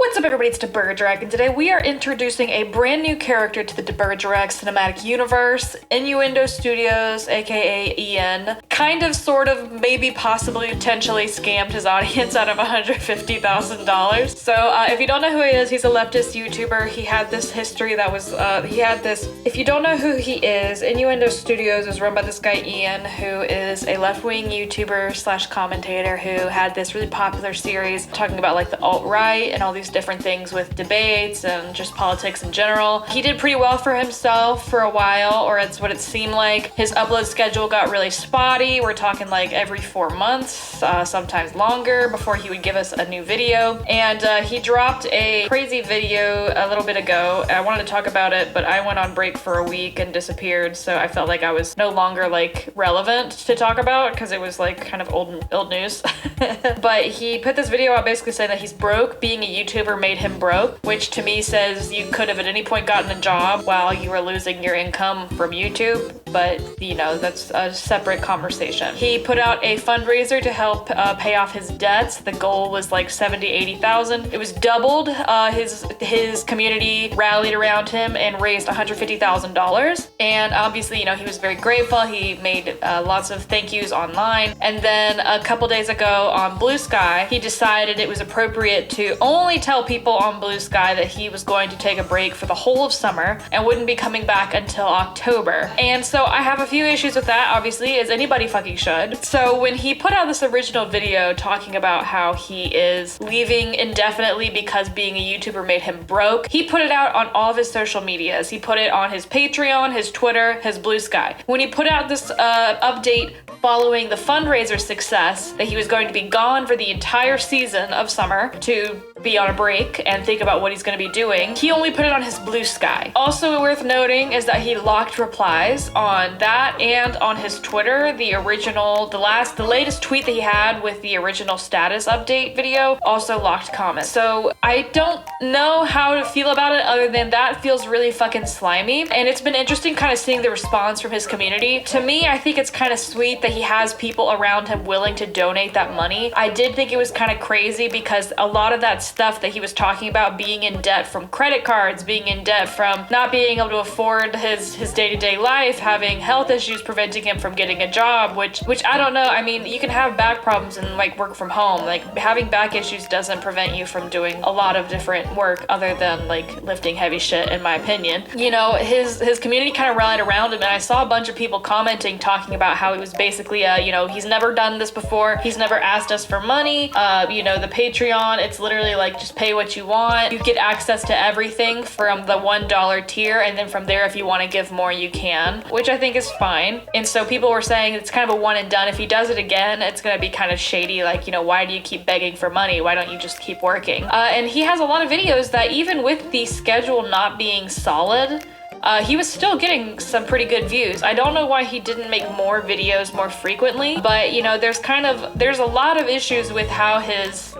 What's up everybody, it's Bergerac, and today we are introducing a brand new character to the Bergerac cinematic universe, Innuendo Studios, aka Ian. Kind of, sort of, maybe, possibly, potentially scammed his audience out of $150,000. So if you don't know who he is, he's a leftist YouTuber. He had this history that was, if you don't know who he is, Innuendo Studios is run by this guy Ian, who is a left-wing YouTuber slash commentator who had this really popular series talking about like the alt-right and all these different things with debates and just politics in general. He did pretty well for himself for a while, or it's what it seemed like. His upload schedule got really spotty. We're talking like every 4 months, sometimes longer, before he would give us a new video. And he dropped a crazy video a little bit ago. I wanted to talk about it, but I went on break for a week and disappeared, so I felt like I was no longer like relevant to talk about because it was like kind of old news. But he put this video out basically saying that he's broke. Being a YouTuber made him broke, which to me says you could have at any point gotten a job while you were losing your income from YouTube, but you know, that's a separate conversation. He put out a fundraiser to help pay off his debts. The goal was like 70,000-80,000. It was doubled. His community rallied around him and raised $150,000, and obviously, you know, he was very grateful. He made lots of thank yous online, and then a couple days ago on Blue Sky, he decided it was appropriate to only tell people on Blue Sky that he was going to take a break for the whole of summer and wouldn't be coming back until October. And so I have a few issues with that, obviously, as anybody fucking should. So when he put out this original video talking about how he is leaving indefinitely because being a YouTuber made him broke, he put it out on all of his social medias. He put it on his Patreon, his Twitter, his Blue Sky. When he put out this update following the fundraiser success that he was going to be gone for the entire season of summer to be on a break and think about what he's going to be doing, he only put it on his Blue Sky. Also worth noting is that he locked replies on that and on his Twitter. The latest tweet that he had with the original status update video also locked comments. So I don't know how to feel about it other than that feels really fucking slimy. And it's been interesting kind of seeing the response from his community. To me, I think it's kind of sweet that he has people around him willing to donate that money. I did think it was kind of crazy because a lot of that stuff that he was talking about, being in debt from credit cards, being in debt from not being able to afford his day-to-day life, having health issues preventing him from getting a job, which I don't know. I mean, you can have back problems and like work from home. Like having back issues doesn't prevent you from doing a lot of different work other than like lifting heavy shit, in my opinion. You know, his community kind of rallied around him, and I saw a bunch of people commenting, talking about how he was basically, you know, he's never done this before. He's never asked us for money. You know, the Patreon, it's literally like just pay what you want. You get access to everything from the $1 tier, and then from there, if you want to give more, you can, which I think is fine. And so people were saying it's kind of a one and done. If he does it again, it's going to be kind of shady. Like, you know, why do you keep begging for money? Why don't you just keep working? And he has a lot of videos that even with the schedule not being solid, he was still getting some pretty good views. I don't know why he didn't make more videos more frequently, but you know, there's a lot of issues with how his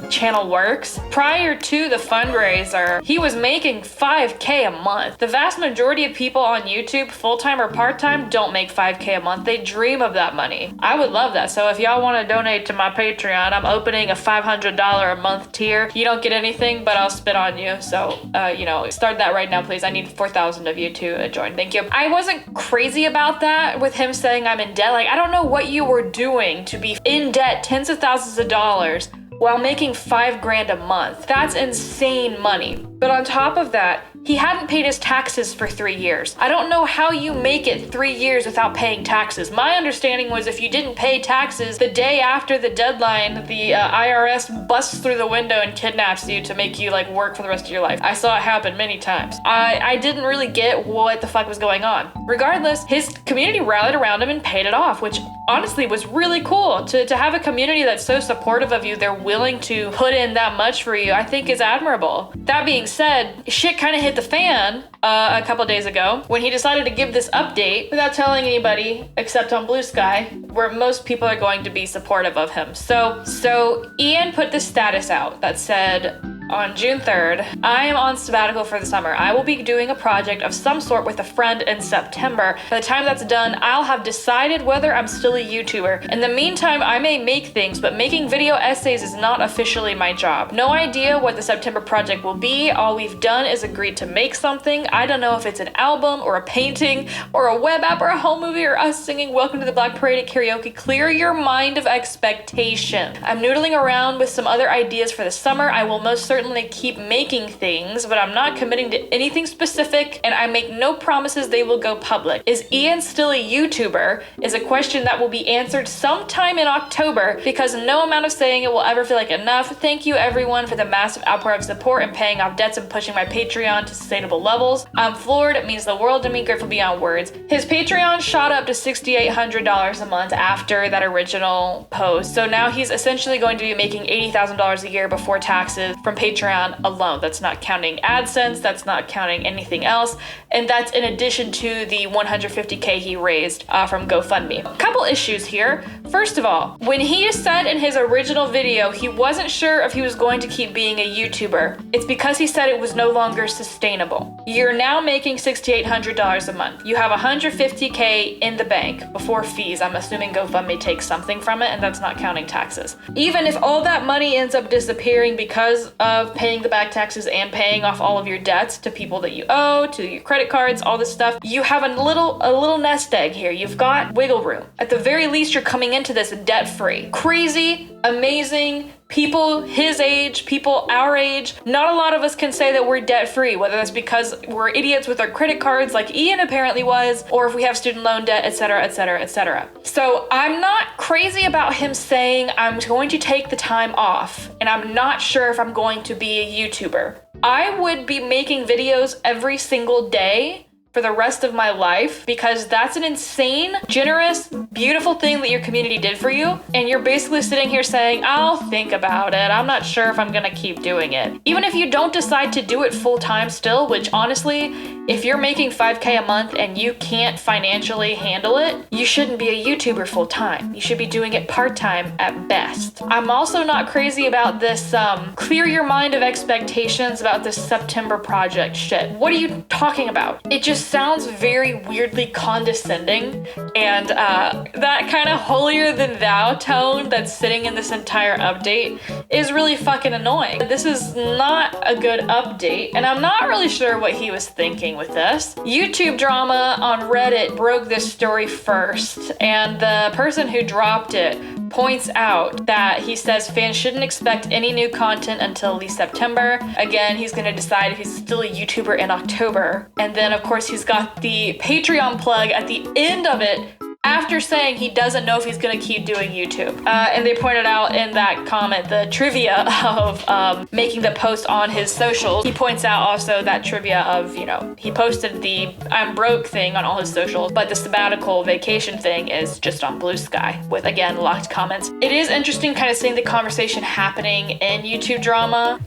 channel works. Prior to the fundraiser, he was making $5K a month. The vast majority of people on YouTube, full-time or part-time, don't make $5K a month. They dream of that money. I would love that. So if y'all want to donate to my Patreon, I'm opening a $500 a month tier. You don't get anything, but I'll spit on you. So, you know, start that right now, please. I need 4,000 of you to join. Thank you. I wasn't crazy about that with him saying I'm in debt. Like, I don't know what you were doing to be in debt tens of thousands of dollars while making $5,000 a month. That's insane money. But on top of that, he hadn't paid his taxes for 3 years. I don't know how you make it 3 years without paying taxes. My understanding was if you didn't pay taxes, the day after the deadline, the IRS busts through the window and kidnaps you to make you like work for the rest of your life. I saw it happen many times. I didn't really get what the fuck was going on. Regardless, his community rallied around him and paid it off, which honestly was really cool. To have a community that's so supportive of you, they're willing to put in that much for you, I think is admirable. That being said, shit kind of hit the fan a couple days ago when he decided to give this update without telling anybody except on Blue Sky, where most people are going to be supportive of him. So Ian put this status out that said, on June 3rd. I am on sabbatical for the summer. I will be doing a project of some sort with a friend in September. By the time that's done, I'll have decided whether I'm still a YouTuber. In the meantime, I may make things, but making video essays is not officially my job. No idea what the September project will be. All we've done is agreed to make something. I don't know if it's an album or a painting or a web app or a home movie or us singing Welcome to the Black Parade at karaoke. Clear your mind of expectation. I'm noodling around with some other ideas for the summer. I will most certainly keep making things, but I'm not committing to anything specific, and I make no promises they will go public. Is Ian still a YouTuber? Is a question that will be answered sometime in October, because no amount of saying it will ever feel like enough. Thank you everyone for the massive outpour of support and paying off debts and pushing my Patreon to sustainable levels. I'm floored. It means the world to me. Grateful beyond words. His Patreon shot up to $6,800 a month after that original post. So now he's essentially going to be making $80,000 a year before taxes from Patreon alone. That's not counting AdSense. That's not counting anything else. And that's in addition to the $150K he raised from GoFundMe. A couple issues here. First of all, when he said in his original video he wasn't sure if he was going to keep being a YouTuber, it's because he said it was no longer sustainable. You're now making $6,800 a month. You have $150K in the bank before fees. I'm assuming GoFundMe takes something from it, and that's not counting taxes. Even if all that money ends up disappearing because of paying the back taxes and paying off all of your debts to people that you owe, to your credit cards, all this stuff, you have a little nest egg here. You've got wiggle room. At the very least, you're coming into this debt-free. Crazy, amazing, people his age, people our age. Not a lot of us can say that we're debt-free, whether that's because we're idiots with our credit cards like Ian apparently was, or if we have student loan debt, etc., etc., etc. So I'm not crazy about him saying I'm going to take the time off, and I'm not sure if I'm going to be a YouTuber. I would be making videos every single day for the rest of my life, because that's an insane, generous, beautiful thing that your community did for you. And you're basically sitting here saying, I'll think about it. I'm not sure if I'm gonna keep doing it. Even if you don't decide to do it full time still, which honestly, if you're making $5K a month and you can't financially handle it, you shouldn't be a YouTuber full time. You should be doing it part time at best. I'm also not crazy about this clear your mind of expectations about this September project shit. What are you talking about? It just sounds very weirdly condescending, and that kind of holier than thou tone that's sitting in this entire update is really fucking annoying. This is not a good update, and I'm not really sure what he was thinking with this. YouTube Drama on Reddit broke this story first, and the person who dropped it points out that he says fans shouldn't expect any new content until at least September. Again, he's gonna decide if he's still a YouTuber in October. And then of course he's got the Patreon plug at the end of it, after saying he doesn't know if he's gonna keep doing YouTube. And they pointed out in that comment the trivia of making the post on his socials. He points out also that trivia of, you know, he posted the I'm broke thing on all his socials, but the sabbatical vacation thing is just on Blue Sky with, again, locked comments. It is interesting kind of seeing the conversation happening in YouTube Drama.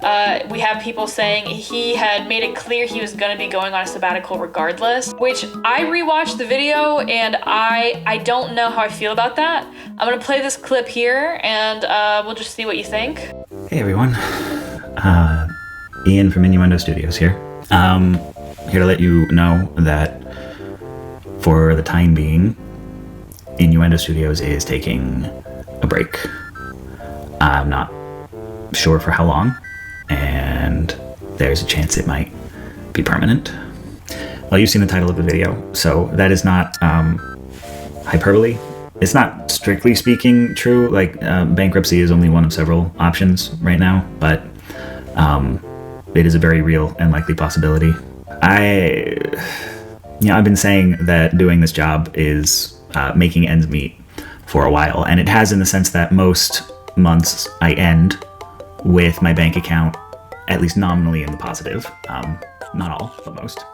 We have people saying he had made it clear he was gonna be going on a sabbatical regardless, which I rewatched the video and I don't know how I feel about that. I'm gonna play this clip here and we'll just see what you think. Hey everyone, Ian from Innuendo Studios here. Here to let you know that for the time being, Innuendo Studios is taking a break. I'm not sure for how long, and there's a chance it might be permanent. Well, you've seen the title of the video, so that is not hyperbole. It's not strictly speaking true. Like bankruptcy is only one of several options right now, but it is a very real and likely possibility. I've been saying that doing this job is making ends meet for a while, and it has in the sense that most months I end with my bank account at least nominally in the positive. Not all, but most.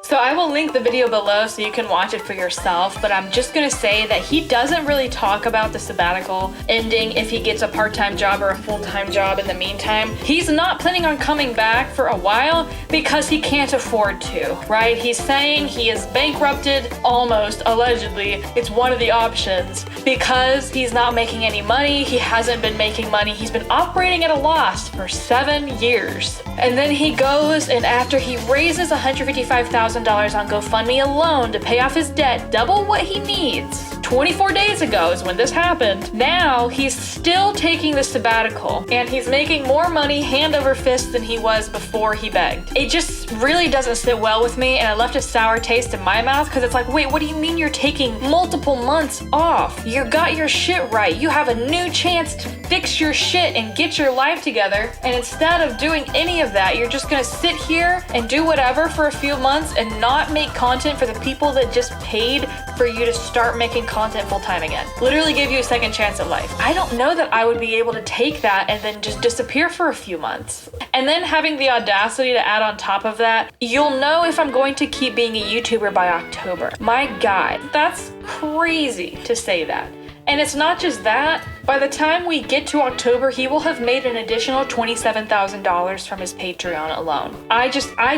So I will link the video below so you can watch it for yourself, but I'm just gonna say that he doesn't really talk about the sabbatical ending if he gets a part-time job or a full-time job in the meantime. He's not planning on coming back for a while because he can't afford to, right? He's saying he is bankrupted, almost, allegedly. It's one of the options because he's not making any money. He hasn't been making money. He's been operating at a loss for 7 years. And then he goes, and after he raises $155,000 on GoFundMe alone to pay off his debt, double what he needs. 24 days ago is when this happened. Now he's still taking the sabbatical and he's making more money hand over fist than he was before he begged. It just really doesn't sit well with me, and I left a sour taste in my mouth because it's like, wait, what do you mean you're taking multiple months off? You got your shit right. You have a new chance to fix your shit and get your life together. And instead of doing any of that, you're just gonna sit here and do whatever for a few months and not make content for the people that just paid for you to start making content full time again. Literally give you a second chance at life. I don't know that I would be able to take that and then just disappear for a few months. And then having the audacity to add on top of that, you'll know if I'm going to keep being a YouTuber by October. My God, that's crazy to say that. And it's not just that. By the time we get to October, he will have made an additional $27,000 from his Patreon alone. I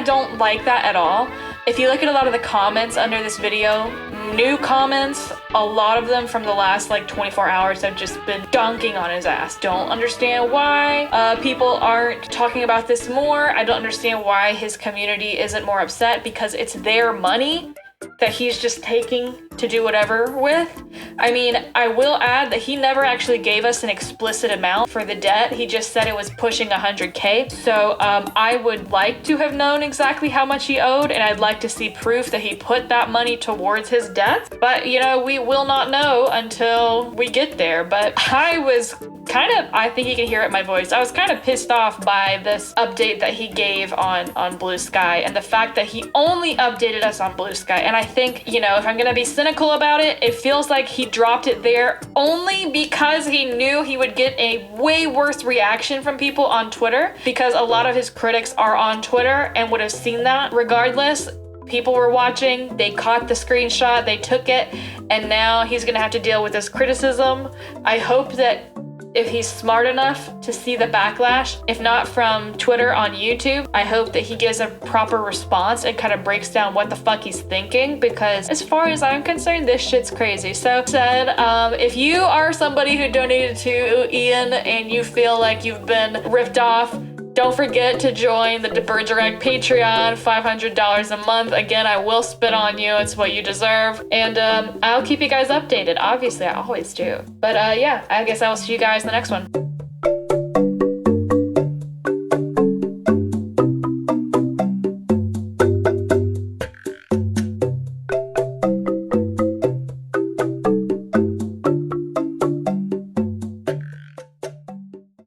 don't like that at all. If you look at a lot of the comments under this video, new comments, a lot of them from the last like 24 hours have just been dunking on his ass. Don't understand why people aren't talking about this more. I don't understand why his community isn't more upset, because it's their money that he's just taking to do whatever with. I mean, I will add that he never actually gave us an explicit amount for the debt. He just said it was pushing 100K. So I would like to have known exactly how much he owed, and I'd like to see proof that he put that money towards his debt. But, you know, we will not know until we get there. But I was I think you can hear it in my voice, I was kind of pissed off by this update that he gave on Blue Sky, and the fact that he only updated us on Blue Sky. And I think, you know, if I'm gonna be cynical about it, it feels like he dropped it there only because he knew he would get a way worse reaction from people on Twitter, because a lot of his critics are on Twitter and would have seen that regardless. People were watching, they caught the screenshot, they took it, and now he's gonna have to deal with this criticism. I hope that if he's smart enough to see the backlash, if not from Twitter, on YouTube, I hope that he gives a proper response and kind of breaks down what the fuck he's thinking, because as far as I'm concerned, this shit's crazy. So if you are somebody who donated to Ian and you feel like you've been ripped off, don't forget to join the Bergerac Patreon, $500 a month. Again, I will spit on you. It's what you deserve. And I'll keep you guys updated. Obviously, I always do. But yeah, I guess I will see you guys in the next one.